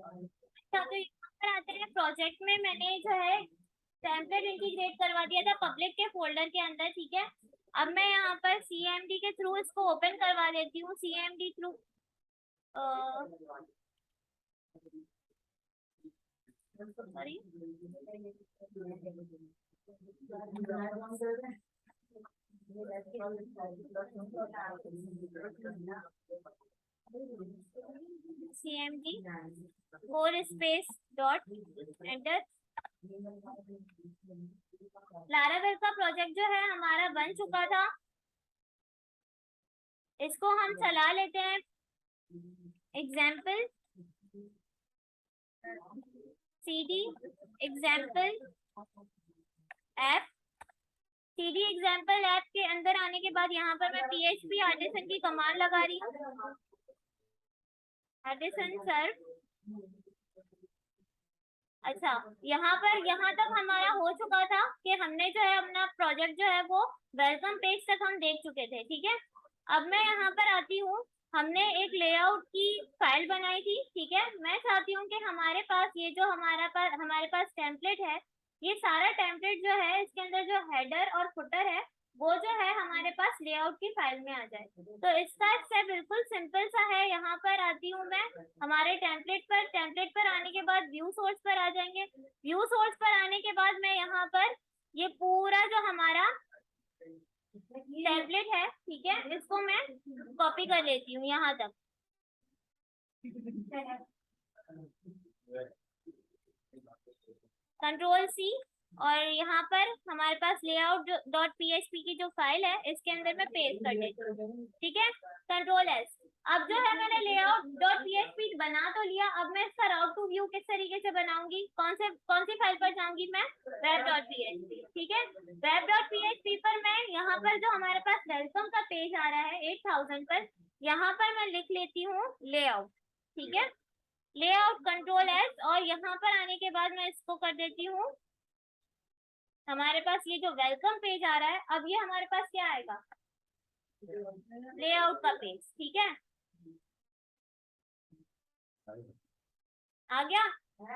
अच्छा, तो यहाँ पर आते हैं प्रोजेक्ट में मैंने जो है टेम्पलेट इंटीग्रेट करवा दिया था पब्लिक के फोल्डर के अंदर, ठीक है। अब मैं यहाँ पर CMD के थ्रू इसको ओपन करवा देती हूँ, CMD through. Sorry, CMD four space dot enter. Laravel का प्रोजेक्ट जो है हमारा बन चुका था, इसको हम चला लेते हैं। Example CD example app. CD example app के अंदर आने के बाद यहाँ पर मैं PHP आर्टिसन की कमांड लगा रही हूँ, आर्टिसन सर्व। अच्छा, यहाँ तक हमारा हो चुका था कि हमने जो है अपना प्रोजेक्ट जो है वो वेलकम पेज तक हम देख चुके थे, ठीक है। अब मैं यहाँ पर आती हूँ, हमने एक लेआउट की फाइल बनाई थी, ठीक है। मैं चाहती हूँ कि हमारे पास ये जो हमारे पास टेम्पलेट है, ये सारा टेम्पलेट जो है इसके अंदर जो हेडर और फुटर है वो जो है हमारे पास लेआउट की फाइल में आ जाए। तो इसका स्टेप बिल्कुल सिंपल सा है। यहाँ पर आती हूँ मैं हमारे टेम्पलेट पर आने के बाद व्यू सोर्स पर आ जाएंगे। व्यू सोर्स पर आने के बाद मैं यहाँ पर ये पूरा जो हमारा टेम्पलेट है, ठीक है, इसको मैं कॉपी कर लेती हूँ यहाँ तक। Ctrl+C, और यहाँ पर हमारे पास लेआउट डॉट PHP की जो फाइल है इसके अंदर मैं पेस्ट कर देती हूँ, ठीक है। Ctrl+S। अब जो है मैंने लेआउट डॉट PHP बना तो लिया, अब मैं इसका राउट टू व्यू किस तरीके से बनाऊंगी, कौन सी फाइल पर जाऊंगी मैं, web.php, ठीक है। web.php पर मैं यहाँ पर जो हमारे पास वेलकम का पेज आ रहा है 8000 पर, यहाँ पर मैं लिख लेती हूँ लेआउट, ठीक है। लेआउट Ctrl+S, और यहाँ पर आने के बाद मैं इसको कर देती हूँ, हमारे पास ये जो वेलकम पेज आ रहा है, अब ये हमारे पास क्या आएगा, लेआउट का पेज, ठीक है, आ गया।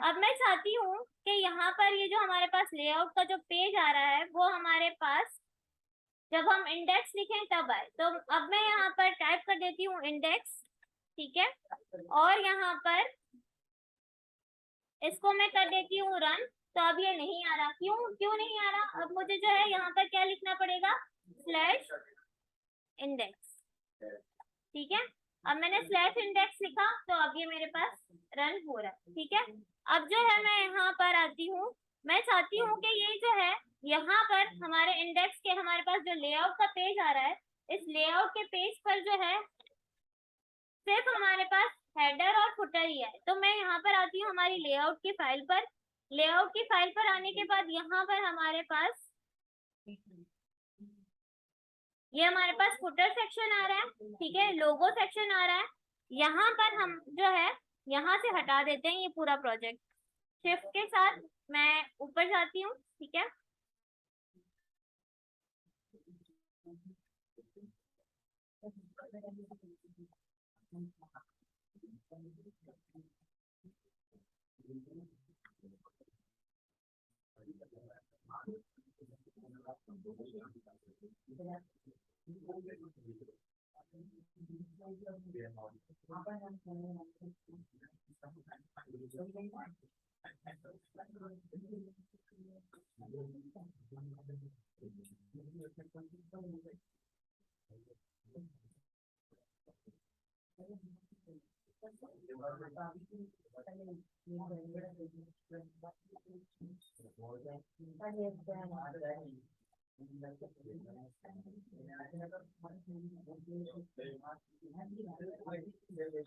अब मैं चाहती हूँ कि यहाँ पर ये जो हमारे पास लेआउट का जो पेज आ रहा है वो हमारे पास जब हम इंडेक्स लिखें तब आए। तो अब मैं यहाँ पर टाइप कर देती हूँ इंडेक्स, ठीक है, और यहाँ पर इसको मैं कर देती हूँ रन। तो अब ये नहीं आ रहा, क्यों नहीं आ रहा, अब मुझे जो है यहाँ पर क्या लिखना पड़ेगा, स्लैश इंडेक्स, ठीक है। अब मैंने स्लैश इंडेक्स लिखा तो अब ये मेरे पास रन हो रहा है, ठीक है। अब जो है मैं यहाँ पर आती हूँ, मैं चाहती हूँ कि ये जो है यहाँ पर हमारे इंडेक्स के हमारे पास जो लेआउट का पेज आ रहा है, इस लेआउट के पेज पर जो है सिर्फ हमारे पास हेडर और फुटर ही है। तो मैं यहाँ पर आती हूँ हमारी लेआउट की फाइल पर। लेआउट की फाइल पर आने के बाद यहाँ पर हमारे पास ये हमारे पास फुटर सेक्शन आ रहा है, ठीक है, लोगो सेक्शन आ रहा है। यहाँ पर हम जो है यहाँ से हटा देते हैं ये पूरा प्रोजेक्ट। शिफ्ट के साथ मैं ऊपर जाती हूँ, ठीक है।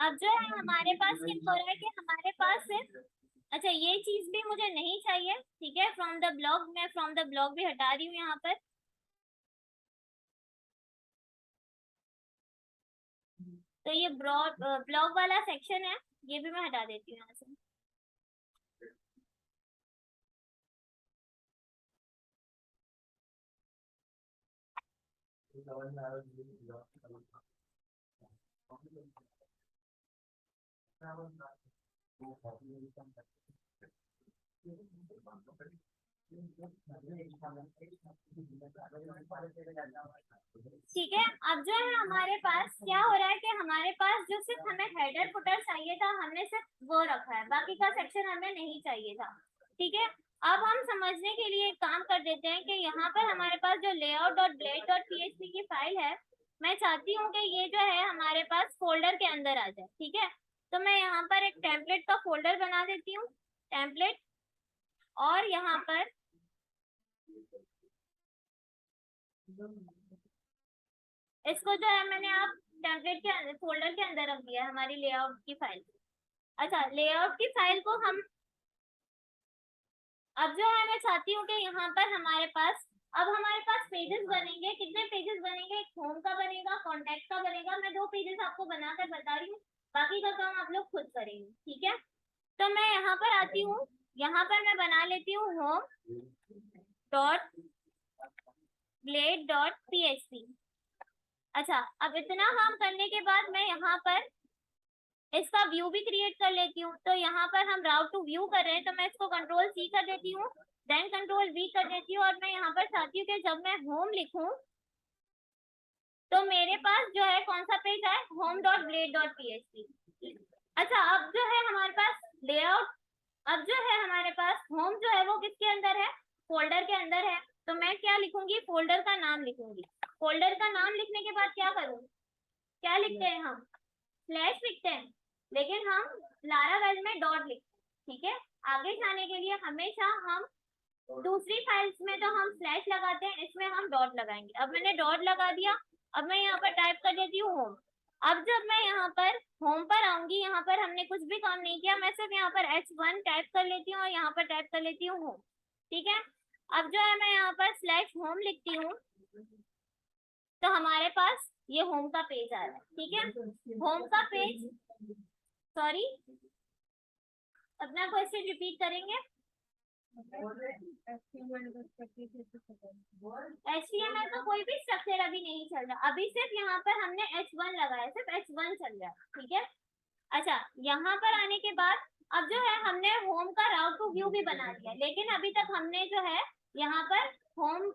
अब जो है हमारे पास क्या हो रहा है कि हमारे पास सिर्फ, अच्छा ये चीज भी मुझे नहीं चाहिए, ठीक है। फ्रॉम द ब्लॉग, मैं फ्रॉम द ब्लॉग भी हटा रही हूँ यहाँ पर। तो ये ब्लॉग वाला सेक्शन है, ये भी मैं हटा देती हूँ यहाँ से। ठीक है। अब जो है हमारे पास क्या हो रहा है कि हमारे पास जो सिर्फ हमें हेडर फुटर चाहिए था, हमने सिर्फ वो रखा है, बाकी का सेक्शन हमें नहीं चाहिए था। ठीक है। अब हम समझने के लिए एक काम कर देते हैं कि यहाँ पर हमारे पास जो layout dot blade dot PHP की फाइल है, मैं चाहती हूँ कि ये जो है हमारे पास फोल्डर के अंदर आ जाए। ठीक है। तो मैं यहाँ पर एक टेम्पलेट का फोल्डर बना देती हूँ, टेम्पलेट, और यहाँ पर इसको जो है मैंने आप टेम्पलेट के अंदर फोल्डर के अंदर रख दिया है, हमारी लेआउट की फाइल। अच्छा, लेआउट की फाइल को हम अब जो है मैं चाहती हूँ कि यहाँ पर हमारे पास पेजेस बनेंगे। कितने पेजेस बनेंगे? एक होम का बनेगा, कॉन्टेक्ट का बनेगा। मैं 2 पेजेस आपको बनाकर बता रही हूँ, बाकी का काम आप लोग खुद करेंगे। ठीक है। तो मैं यहाँ पर आती हूँ, यहाँ पर मैं बना लेती हूँ home dot blade dot PHP. अच्छा, अब इतना काम करने के बाद मैं यहाँ पर इसका व्यू भी क्रिएट कर लेती हूँ। तो यहाँ पर हम राउट टू व्यू कर रहे हैं, तो मैं इसको कंट्रोल सी कर देती हूँ, देन कंट्रोल वी कर देती हूँ, और मैं यहाँ पर चाहती हूँ कि जब मैं होम लिखूं तो मेरे पास जो है कौन सा पेज है? Home dot blade dot PHP. अच्छा, अब जो है हमारे पास लेआउट, अब जो है हमारे पास होम जो है वो किसके अंदर है? फोल्डर के अंदर है। तो मैं क्या लिखूंगी? फोल्डर का नाम लिखूंगी। फोल्डर का नाम लिखने के बाद क्या करूँ? क्या लिखते हैं हम? स्लैश लिखते हैं, लेकिन हम लारावेल में डॉट लिखते हैं। ठीक है। आगे जाने के लिए हमेशा हम दूसरी फाइल्स में तो हम स्लैश लगाते हैं, इसमें हम डॉट लगाएंगे। अब मैंने डॉट लगा दिया। अब मैं यहाँ पर टाइप कर देती हूँ होम। अब जब मैं यहाँ पर होम पर आऊंगी, यहाँ पर हमने कुछ भी काम नहीं किया, मैं सिर्फ यहाँ पर H1 टाइप कर लेती हूँ और यहाँ पर टाइप कर लेती हूँ होम। ठीक है। अब जो है मैं यहाँ पर स्लैश होम लिखती हूँ, तो हमारे पास ये होम का पेज आ रहा है। ठीक है। होम का पेज, सॉरी, अपना क्वेश्चन रिपीट करेंगे। HTML का कोई भी स्ट्रक्चर अभी नहीं चल रहा, अभी सिर्फ यहाँ पर हमने H1 लगाया, सिर्फ H1 चल रहा है। ठीक है। अच्छा, यहाँ पर आने के बाद अब जो है हमने होम का राउट टू व्यू भी बना दिया, लेकिन अभी तक हमने जो है यहाँ पर होम,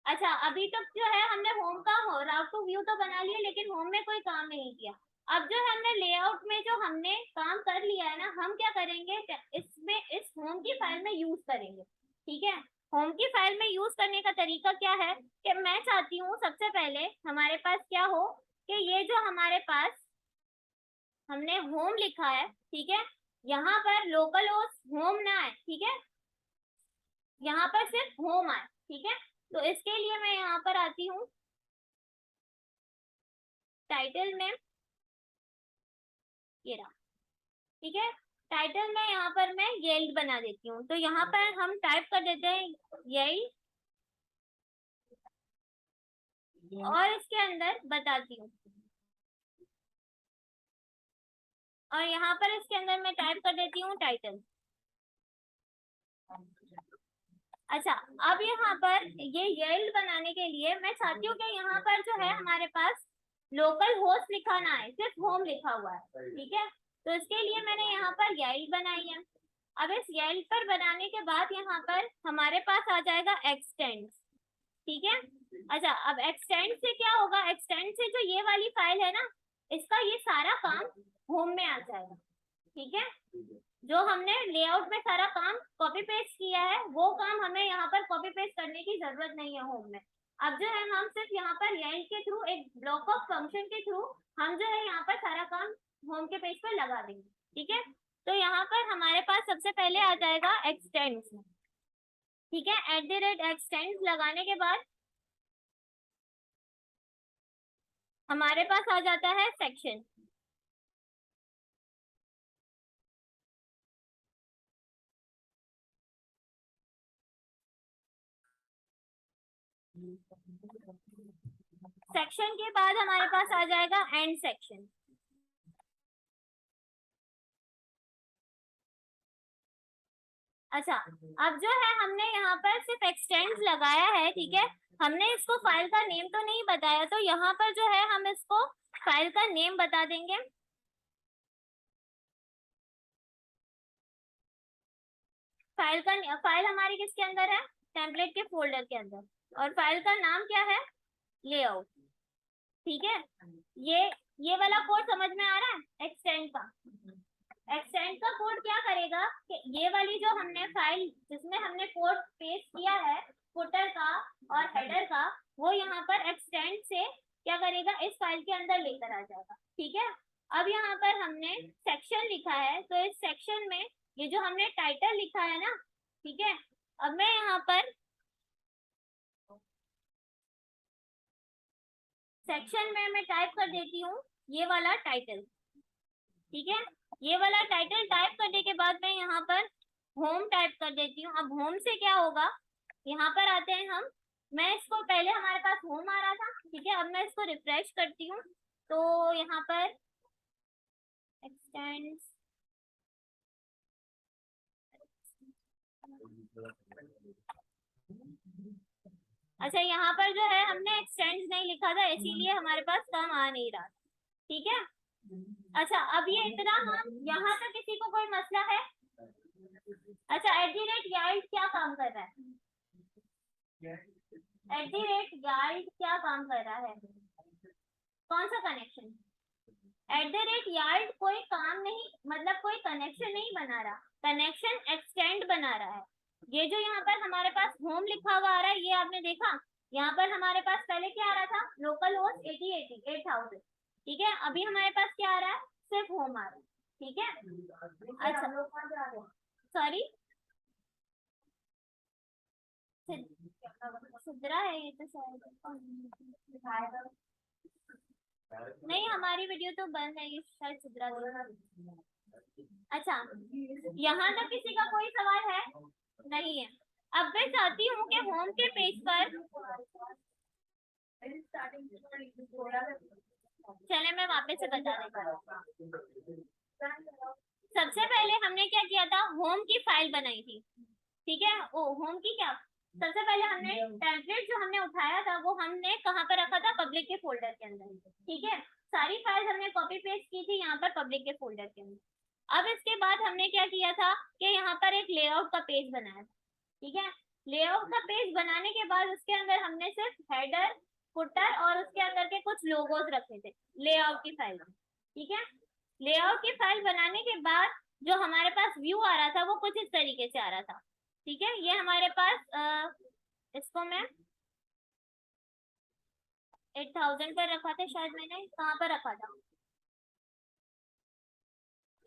अच्छा, अभी तक जो है हमने होम का राउट टू व्यू तो बना लिया, लेकिन होम में कोई काम नहीं किया। अब जो है हमने लेआउट में जो हमने काम कर लिया है ना, हम क्या करेंगे? इसमें इस होम की फाइल में यूज करेंगे। ठीक है। होम की फाइल में यूज करने का तरीका क्या है कि मैं चाहती हूँ सबसे पहले हमारे पास क्या हो कि ये जो हमारे पास हमने होम लिखा है, ठीक है, यहाँ पर लोकल होस्ट होम ना आए। ठीक है। यहाँ पर सिर्फ होम आए। ठीक है। तो इसके लिए मैं यहाँ पर आती हूँ टाइटल में, ये रहा। ठीक है। टाइटल में यहाँ पर मैं येल्ड बना देती हूँ, तो यहाँ पर हम टाइप कर देते हैं येल्ड, और इसके अंदर बताती हूँ, और यहाँ पर इसके अंदर मैं टाइप कर देती हूँ टाइटल। अच्छा, अब यहाँ पर ये येल्ड बनाने के लिए मैं चाहती हूँ कि यहाँ पर जो है हमारे पास लोकल होस्ट लिखा ना है, सिर्फ होम लिखा हुआ है। ठीक है। तो इसके लिए मैंने यहाँ पर येल्ड बनाई है। अब इस येल्ड पर बनाने के बाद यहाँ पर हमारे पास आ जाएगा एक्सटेंड। ठीक है। अच्छा, अब एक्सटेंड से क्या होगा? एक्सटेंड से जो ये वाली फाइल है ना, इसका ये सारा काम होम में आ जाएगा। ठीक है। जो हमने लेआउट में सारा काम कॉपी पेस्ट किया है, वो काम हमें यहाँ पर कॉपी पेस्ट करने की जरूरत नहीं है होम में। अब जो है हम सिर्फ यहाँ पर येल्ड के थ्रू, एक ब्लॉक ऑफ फंक्शन के थ्रू, हम जो है यहाँ पर सारा काम होम के पेज पर लगा देंगे। ठीक है। तो यहाँ पर हमारे पास सबसे पहले आ जाएगा एक्सटेंड्स। ठीक है। @एक्सटेंड्स लगाने के बाद हमारे पास आ जाता है सेक्शन। सेक्शन के बाद हमारे पास आ जाएगा एंड सेक्शन। अच्छा, अब जो है हमने यहाँ पर सिर्फ एक्सटेंड लगाया है। ठीक है। हमने इसको फाइल का नेम तो नहीं बताया, तो यहाँ पर जो है हम इसको फाइल का नेम बता देंगे। फाइल हमारी किसके अंदर है, टेम्पलेट के फोल्डर के अंदर, और फाइल का नाम क्या है, लेआउट। ठीक है, ये ये वाला कोड समझ में आ रहा है, एक्सटेंड का। एक्सटेंड का कोड क्या करेगा कि ये वाली जो हमने फाइल जिसमें हमने कोड पेस्ट किया है फुटर का और हेडर का, वो यहाँ पर एक्सटेंड से क्या करेगा, इस फाइल के अंदर लेकर आ जाएगा। ठीक है, अब यहाँ पर हमने सेक्शन लिखा है, तो इस सेक्शन में ये जो हमने टाइटल लिखा है ना, ठीक है, अब मैं यहाँ पर सेक्शन में मैं टाइप कर देती हूँ ये वाला टाइटल। ठीक है, ये वाला टाइटल टाइप करने के बाद मैं यहाँ पर होम टाइप कर देती हूँ। अब होम से क्या होगा, यहाँ पर आते हैं हम, मैं इसको पहले हमारे पास होम आ रहा था, ठीक है, अब मैं इसको रिफ्रेश करती हूँ, तो यहाँ पर एक्सटेंड, अच्छा यहाँ पर जो है हमने एक्सटेंड नहीं लिखा था, इसीलिए हमारे पास काम आ नहीं रहा। ठीक है, अच्छा अब ये इतना, हम यहाँ तक किसी को कोई मसला है? अच्छा, @YARD क्या काम कर रहा है, @YARD क्या काम कर रहा है, कौन सा कनेक्शन? @YARD कोई काम नहीं, मतलब कोई कनेक्शन नहीं बना रहा, कनेक्शन एक्सटेंड बना रहा है। ये जो यहाँ पर हमारे पास होम लिखा हुआ आ रहा है, ये आपने देखा, यहाँ पर हमारे पास पहले क्या आ रहा था, लोकल होस्ट 8080 ठीक है, अभी हमारे पास क्या आ रहा है, सिर्फ होम आ रहा है। ठीक है, अच्छा सॉरी, सुधरा है ये तो शायद, नहीं हमारी वीडियो तो बंद है, ये शायद सुधरा देगा। अच्छा, यहाँ तक किसी का कोई सवाल है? नहीं है। अब मैं चाहती हूँ कि होम के पेज पर, चले मैं वापस से बता देता हूँ। सबसे पहले हमने क्या किया था, होम की फाइल बनाई थी। ठीक है, ओ होम की क्या, सबसे पहले हमने टेम्पलेट जो हमने उठाया था वो हमने कहाँ पर रखा था, पब्लिक के फोल्डर के अंदर। ठीक है, सारी फाइल हमने कॉपी पेस्ट की थी यहाँ पर पब्लिक के फोल्डर के अंदर। अब इसके बाद हमने क्या किया था कि यहाँ पर एक लेआउट का पेज बनाया था। ठीक है, लेआउट का पेज बनाने के बाद उसके अंदर हमने सिर्फ हेडर, फुटर और उसके अंदर के कुछ लोगोस रखे थे लेआउट की फाइल में। ठीक है, लेआउट की फाइल बनाने के बाद जो हमारे पास व्यू आ रहा था वो कुछ इस तरीके से आ रहा था। ठीक है, ये हमारे पास इसको मैं 8000 पर रखा था, शायद मैंने कहाँ पर रखा था,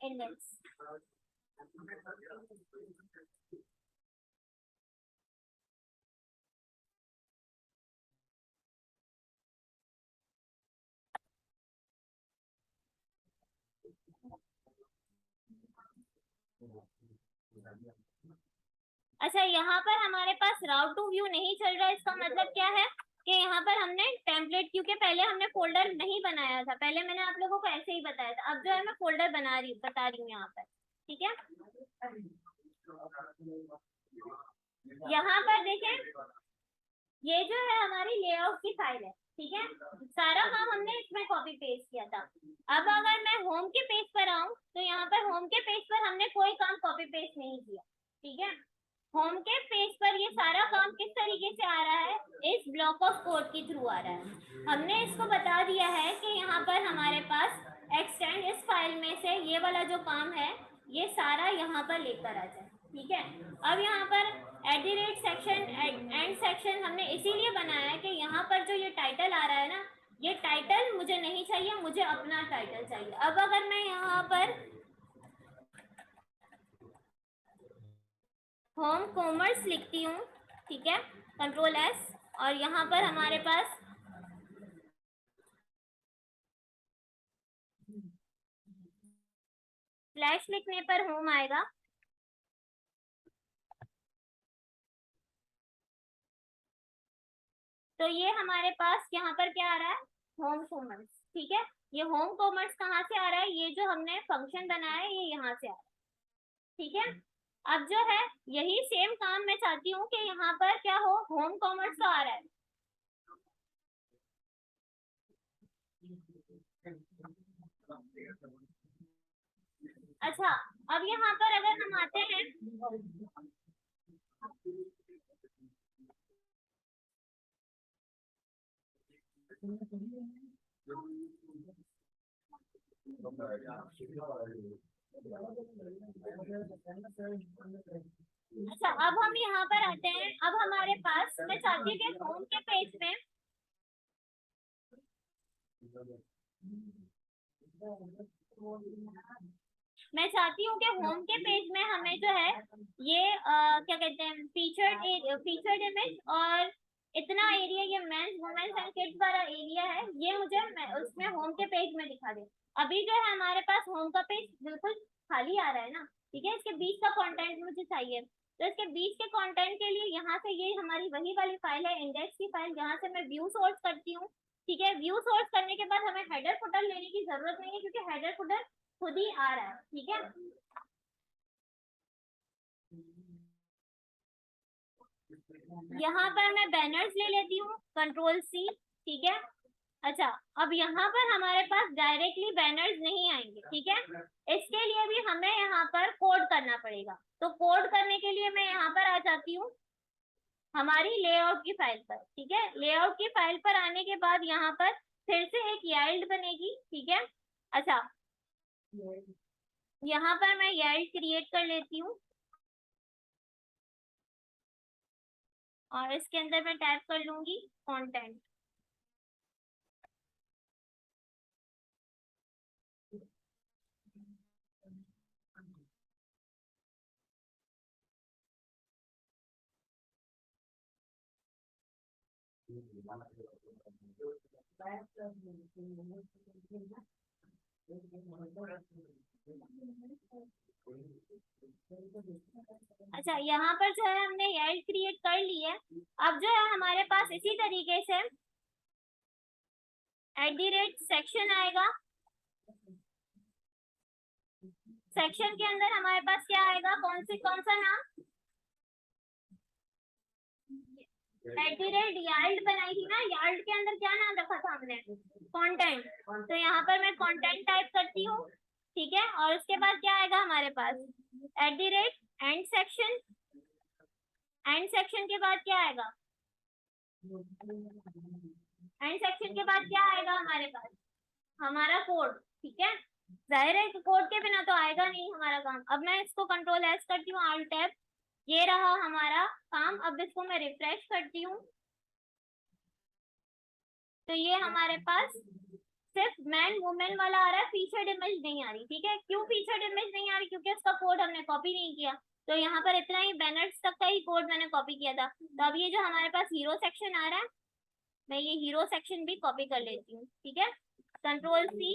इंडेक्स। अच्छा, यहाँ पर हमारे पास राउट टू व्यू नहीं चल रहा है, इसका मतलब क्या है कि यहाँ पर हमने टेम्पलेट, क्योंकि पहले हमने फोल्डर नहीं बनाया था, पहले मैंने आप लोगों को ऐसे ही बताया था, अब जो है मैं फोल्डर बता रही हूँ यहाँ पर। ठीक है, यहाँ पर देखें, ये जो है हमारी लेआउट की फाइल है। ठीक है, सारा काम हमने इसमें कॉपी पेस्ट किया था। अब अगर मैं होम के पेज पर आऊं, तो यहाँ पर होम के पेज पर हमने कोई काम कॉपी पेस्ट नहीं किया। ठीक है, होम के पेज पर ये सारा काम किस तरीके से आ रहा है, इस ब्लॉक ऑफ कोड के थ्रू आ रहा है। हमने इसको बता दिया है कि यहाँ पर हमारे पास एक्सटेंड इस फाइल में से ये वाला जो काम है ये सारा यहाँ पर लेकर आ जाए। ठीक है, अब यहाँ पर @सेक्शन एंड सेक्शन हमने इसीलिए बनाया है कि यहाँ पर जो ये टाइटल आ रहा है ना, ये टाइटल मुझे नहीं चाहिए, मुझे अपना टाइटल चाहिए। अब अगर मैं यहाँ पर होम कॉमर्स लिखती हूँ, ठीक है, Ctrl+S, और यहाँ पर हमारे पास फ्लैश लिखने पर होम आएगा। तो ये हमारे पास यहाँ पर क्या आ रहा है, होम कॉमर्स। ठीक है, ये होम कॉमर्स कहाँ से आ रहा है, ये जो हमने फंक्शन बनाया है ये यहाँ से आ रहा है। ठीक है, अब जो है यही सेम काम मैं चाहती हूँ कि यहाँ पर क्या हो, होम कॉमर्स तो आ रहा है, अब यहाँ पर अगर हम आते हैं, अच्छा अब हम यहाँ पर आते हैं। अब हमारे पास, मैं चाहती हूँ कि होम के पेज में मैं चाहती हूँ कि होम के पेज में हमें जो है ये क्या कहते हैं, फीचर्ड इमेज और इतना एरिया, ये मेंस वुमेन्स एंड किड्स वाला एरिया है, ये मुझे उसमें होम के पेज में दिखा दे। अभी जो है हमारे पास होम का पेज बिल्कुल खाली आ रहा है ना, ठीक है। इसके बीच का कंटेंट मुझे चाहिए, तो इसके बीच के कंटेंट के लिए यहाँ से, ये हमारी वही वाली फाइल है, इंडेक्स की फाइल, यहाँ से मैं व्यू सोर्स करती हूँ, ठीक है। व्यू सोर्स करने के बाद हमें हेडर फुटर लेने की जरूरत नहीं है, क्योंकि हेडर फुटर खुद ही आ रहा है, ठीक है। यहाँ पर मैं बैनर्स ले लेती हूँ, कंट्रोल सी, ठीक है। अच्छा, अब यहाँ पर हमारे पास डायरेक्टली बैनर्स नहीं आएंगे, ठीक है। इसके लिए भी हमें यहाँ पर कोड करना पड़ेगा, तो कोड करने के लिए मैं यहाँ पर आ जाती हूँ हमारी लेआउट की फाइल पर, ठीक है। लेआउट की फाइल पर आने के बाद यहाँ पर फिर से एक याइल्ड बनेगी, ठीक है। अच्छा, यहाँ पर मैं याइल्ड क्रिएट कर लेती हूँ और इसके अंदर मैं टाइप कर लूंगी कंटेंट। अच्छा, यहाँ पर जो है हमने याइल्ड क्रिएट कर ली है। अब जो है हमारे पास इसी तरीके से @सेक्शन आएगा। सेक्शन के अंदर हमारे पास क्या आएगा, कौन सा नाम, यार्ड बनाई थी ना, यार्ड के अंदर क्या नाम रखा था हमने, कंटेंट। तो यहाँ पर मैं कंटेंट टाइप करती हूँ, ठीक है। और उसके बाद क्या आएगा हमारे पास, एंड सेक्शन। एंड सेक्शन के बाद क्या आएगा, एंड सेक्शन के बाद क्या आएगा हमारे पास, हमारा कोड, ठीक है। जाहिर है कोड के बिना तो आएगा नहीं हमारा काम। अब मैं इसको कंट्रोल एस करती हूँ, ऑल्ट टैब, ये रहा हमारा काम। अब इसको मैं रिफ्रेश करती हूँ, तो ये हमारे पास सिर्फ मैन वुमेन वाला आ रहा है, फीचर्ड इमेज नहीं आ रही, ठीक है। क्यों फीचर्ड इमेज नहीं आ रही, क्योंकि उसका कोड हमने कॉपी नहीं किया। तो यहाँ पर इतना ही बैनर्स तक का ही कोड मैंने कॉपी किया था। तो अब ये जो हमारे पास हीरो सेक्शन आ रहा है, मैं ये हीरो सेक्शन भी कॉपी कर लेती हूँ, ठीक है। कंट्रोल सी,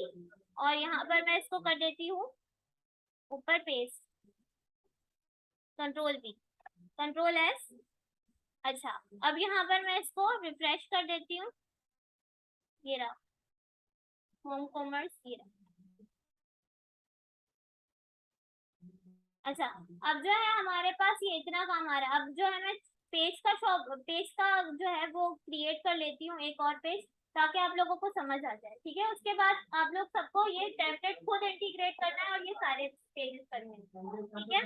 और यहाँ पर मैं इसको कर देती हूँ ऊपर paste, control B, control S. अच्छा, अब यहाँ पर मैं इसको रिफ्रेश कर देती हूँ, ये रहा होम कॉमर्स, ये रहा। अच्छा, अब जो है हमारे पास ये इतना काम आ रहा है। अब जो है मैं पेज का जो है वो क्रिएट कर लेती हूँ, एक और पेज, ताकि आप लोगों को समझ आ जाए, ठीक है। उसके बाद आप लोग सबको ये टेम्पलेट खुद इंटीग्रेट करना है और ये सारे पेजेस करने हैं, ठीक है।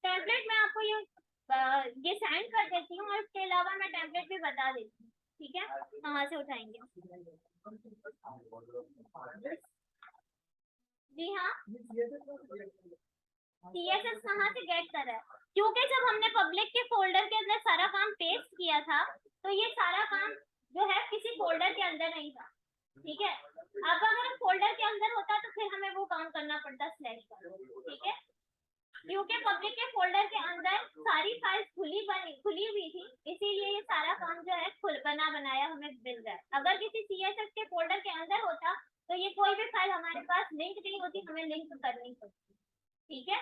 टेम्पलेट मैं आपको ये सेंड कर देती हूँ, और इसके अलावा मैं टेम्पलेट भी बता देती हूँ, ठीक है, कहाँ से उठाएंगे। जी हाँ, CSS कहाँ से गेट कर रहा है, क्योंकि जब हमने पब्लिक के फोल्डर के अंदर सारा काम पेस्ट किया था, तो ये सारा काम जो है किसी फोल्डर के अंदर नहीं था, ठीक है। अब अगर फोल्डर के अंदर होता तो फिर हमें वो काम करना पड़ता स्लैश का, ठीक है। क्योंकि पब्लिक के फोल्डर के अंदर सारी फाइल्स खुली हुई थी, इसीलिए ये सारा काम जो है बना बनाया हमें मिल रहा है। अगर किसी CSS के फोल्डर के अंदर होता तो ये कोई भी फाइल हमारे पास लिंक नहीं होती, हमें लिंक करनी पड़ती, ठीक है।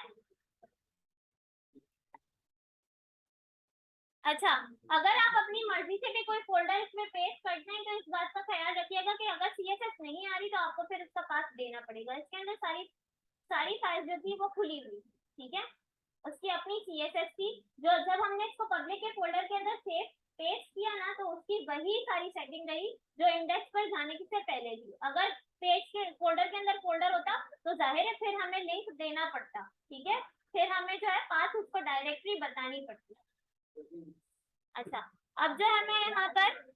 अच्छा, अगर आप अपनी मर्जी से भी कोई फोल्डर इसमें पेस्ट करते हैं, तो इस बात का ख्याल रखिएगा कि अगर CSS नहीं आ रही तो आपको फिर उसका पास देना पड़ेगा। इसके अंदर सारी फाइल्स जो थी वो खुली हुई, ठीक है। उसकी अपनी CSS थी, जो जब हमने इसको पब्लिक के फोल्डर के अंदर सेव पेस्ट किया ना, तो उसकी वही सारी सेटिंग रही जो इंडेक्स पर जाने से पहले थी। अगर पेज के फोल्डर के अंदर फोल्डर होता तो जाहिर है फिर हमें लिंक देना पड़ता, ठीक है, फिर हमें जो है पाथ उसको डायरेक्टली बतानी पड़ती। अच्छा, अब जो है मैं यहाँ पर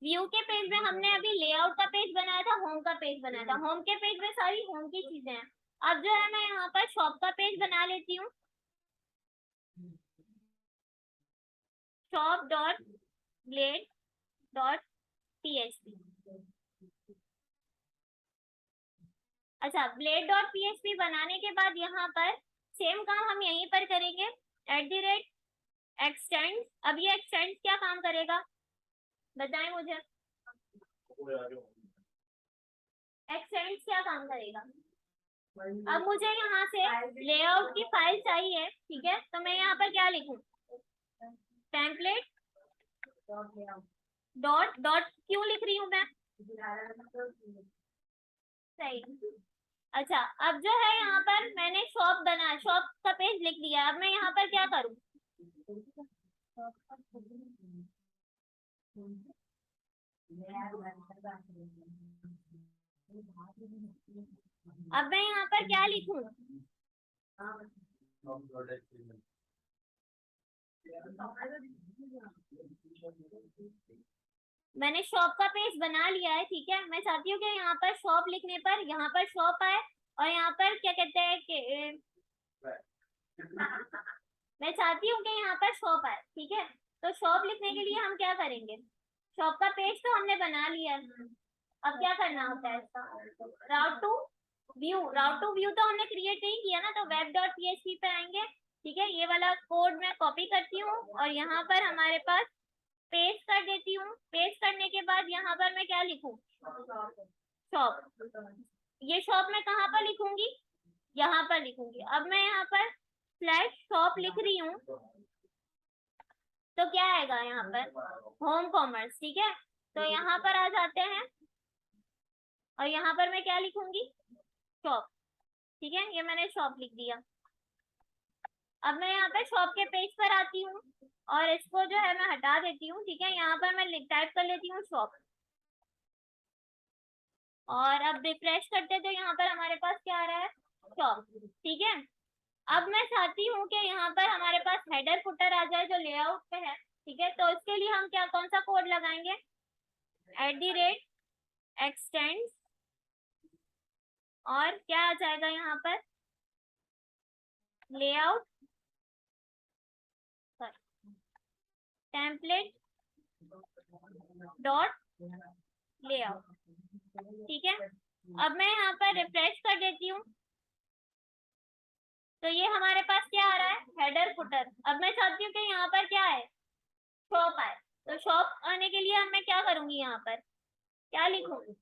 व्यू के पेज में हमने अभी लेआउट का पेज बनाया था, होम का पेज बनाया था। होम के पेज में सारी होम की चीजें हैं। अब जो है मैं यहाँ पर शॉप का पेज बना लेती हूँ, shop.blade.php। अच्छा, blade.php बनाने के बाद यहाँ पर सेम काम हम यहीं पर करेंगे, @extends। अब ये extends क्या काम करेगा बताएं मुझे, extends क्या काम करेगा? अब मुझे यहाँ से लेआउट की फाइल चाहिए, ठीक है, तो मैं यहाँ पर क्या लिखूं, टेम्पलेट डॉट डॉट क्यों लिख रही हूँ मैं, सही। अच्छा, अब जो है यहाँ पर मैंने शॉप बना, शॉप का पेज लिख दिया। अब मैं यहाँ पर क्या करूँ, अब मैं यहाँ पर क्या लिखूं, मैंने शॉप का पेज बना लिया है, ठीक है। मैं चाहती हूँ कि यहाँ पर शॉप लिखने पर यहाँ पर शॉप आए, और यहाँ पर क्या कहते हैं कि मैं चाहती हूँ कि यहाँ पर शॉप आए, ठीक है। तो शॉप लिखने के लिए हम क्या करेंगे, शॉप का पेज तो हमने बना लिया है, अब क्या करना होता है इसका, route to view. Route to view तो हमने क्रिएट नहीं किया ना, तो web.php पे आएंगे, ठीक है। ये वाला कोड मैं कॉपी करती हूँ और यहाँ पर हमारे पास पेस्ट कर देती हूँ। पेस्ट करने के बाद यहाँ पर मैं क्या लिखूँ, शॉप। ये शॉप मैं कहाँ पर लिखूंगी, यहाँ पर लिखूंगी। अब मैं यहाँ पर स्लैश शॉप लिख रही हूँ, तो क्या आएगा यहाँ पर, होम कॉमर्स, ठीक है। तो यहाँ पर आ जाते हैं और यहाँ पर मैं क्या लिखूंगी, शॉप, ठीक है। ये मैंने शॉप लिख दिया। अब मैं यहाँ पे शॉप के पेज पर आती हूँ और इसको जो है मैं हटा देती हूँ, ठीक है। यहाँ पर मैं टाइप कर लेती हूँ शॉप, और अब रिफ्रेश करते तो यहाँ पर हमारे पास क्या आ रहा है, शॉप, ठीक है। अब मैं चाहती हूँ कि यहाँ पर हमारे पास हेडर फुटर आ जाए जो लेआउट पे है, ठीक है। तो इसके लिए हम क्या, कौन सा कोड लगाएंगे, @extends, और क्या आ जाएगा यहाँ पर, लेआउट टेम्पलेट डॉट लेआउट, ठीक है। अब मैं यहाँ पर रिफ्रेश कर देती हूँ, तो ये हमारे पास क्या आ रहा है, हेडर फुटर। अब मैं चाहती हूँ कि यहाँ पर क्या है, शॉप आए। तो शॉप आने के लिए अब मैं क्या करूंगी, यहाँ पर क्या लिखूंगी,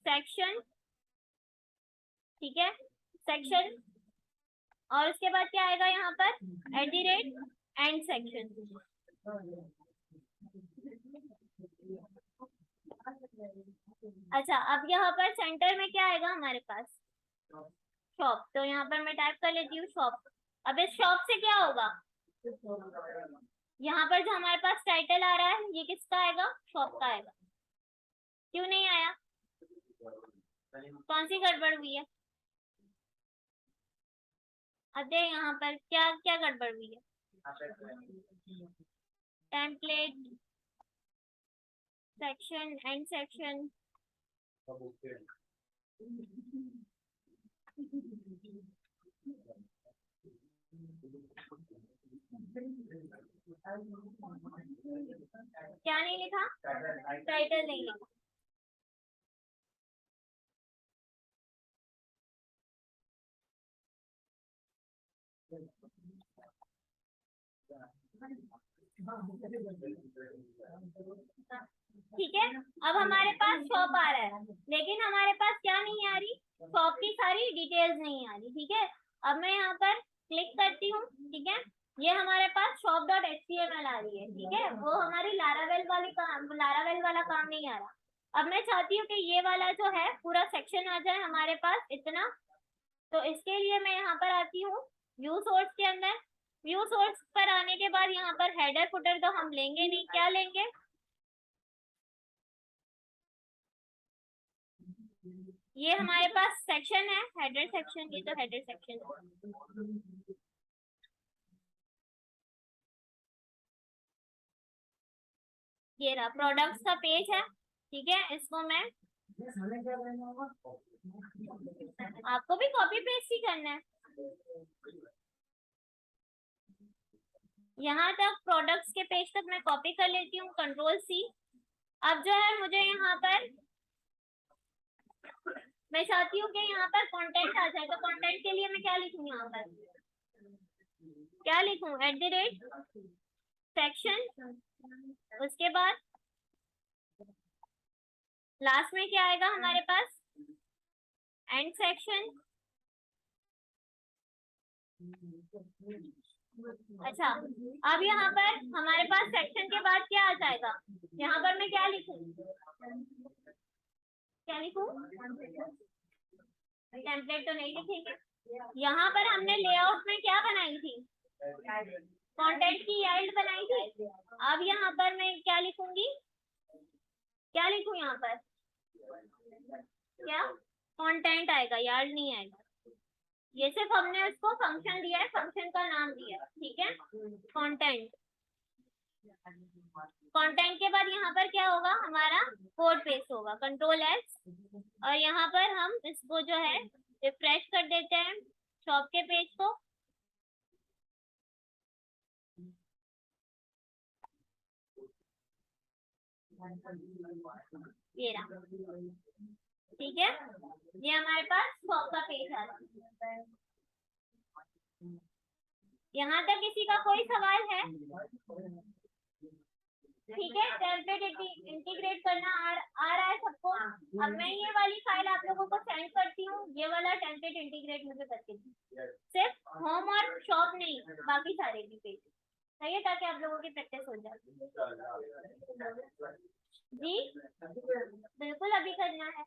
@सेक्शन, ठीक है, सेक्शन, और उसके बाद क्या आएगा यहाँ पर, @एंड सेक्शन। अच्छा, अब यहाँ पर सेंटर में क्या आएगा हमारे पास, शॉप। तो यहाँ पर मैं टाइप कर लेती हूँ शॉप। अब इस शॉप से क्या होगा, यहाँ पर जो हमारे पास टाइटल आ रहा है ये किसका आएगा, शॉप का आएगा। क्यों नहीं आया, कौन सी गड़बड़ हुई है, अरे यहाँ पर क्या क्या गड़बड़ हुई है, टेम्पलेट सेक्शन एंड सेक्शन, क्या नहीं लिखा, टाइटल नहीं लिखा। ठीक है, अब हमारे पास शॉप आ रहा है, लेकिन हमारे पास क्या नहीं आ रही, शॉप की सारी डिटेल्स नहीं आ रही, ठीक है। अब मैं यहाँ पर क्लिक करती हूँ, ठीक है। ये हमारे पास shop.html आ रही है, ठीक है। वो हमारी लारावेल वाला काम नहीं आ रहा। अब मैं चाहती हूँ कि ये वाला जो है पूरा सेक्शन आ जाए हमारे पास इतना। तो इसके लिए मैं यहाँ पर आती हूँ व्यू सोर्स के अंदर। व्यू सोर्स पर आने के बाद यहाँ पर हेडर फुटर तो हम लेंगे नहीं, क्या लेंगे, ये हमारे पास सेक्शन है, हेडर सेक्शन, ये तो हेडर सेक्शन है। ये रहा प्रोडक्ट्स का पेज है, ठीक है। इसको मैं, आपको भी कॉपी पेस्ट ही करना है। यहाँ तक प्रोडक्ट्स के पेज तक मैं कॉपी कर लेती हूँ, कंट्रोल सी। अब जो है मुझे यहाँ पर, मैं चाहती हूँ कि यहाँ पर कंटेंट आ जाए, तो कंटेंट के लिए मैं क्या लिखूँ, यहाँ पर क्या लिखूँ, @सेक्शन, उसके बाद लास्ट में क्या आएगा हमारे पास, एंड सेक्शन। अच्छा, अब यहाँ पर हमारे पास सेक्शन के बाद क्या आ जाएगा, यहाँ पर मैं क्या लिखूं, क्या लिखूं, टेम्पलेट तो नहीं लिखेंगे। यहाँ पर हमने लेआउट में क्या बनाई थी, कंटेंट की यार्ड बनाई थी। अब यहाँ पर मैं क्या लिखूंगी, क्या लिखूं यहाँ पर, क्या कंटेंट आएगा, यार्ड नहीं आएगा। ये सिर्फ हमने उसको फंक्शन दिया है, फंक्शन का नाम दिया है, ठीक है, कंटेंट। कंटेंट के बाद यहाँ पर क्या होगा, हमारा कोड पेस्ट होगा, कंट्रोल एस। और यहाँ पर हम इसको जो है रिफ्रेश कर देते हैं शॉप के पेज को। ये रहा, ठीक है, ये हमारे पास शॉप का पेज आ रहा है। यहाँ तक किसी का कोई सवाल है, ठीक है। टेम्पलेट इंटीग्रेट करना आ रहा है सबको। अब मैं ये वाली फाइल आप लोगों को सेंड करती हूँ, ये वाला टेम्पलेट इंटीग्रेट मुझे करके दी, सिर्फ होम और शॉप नहीं, बाकी सारे भी पेज, सही है, ताकि आप लोगों की प्रैक्टिस हो जाए। जी बिल्कुल, अभी करना है।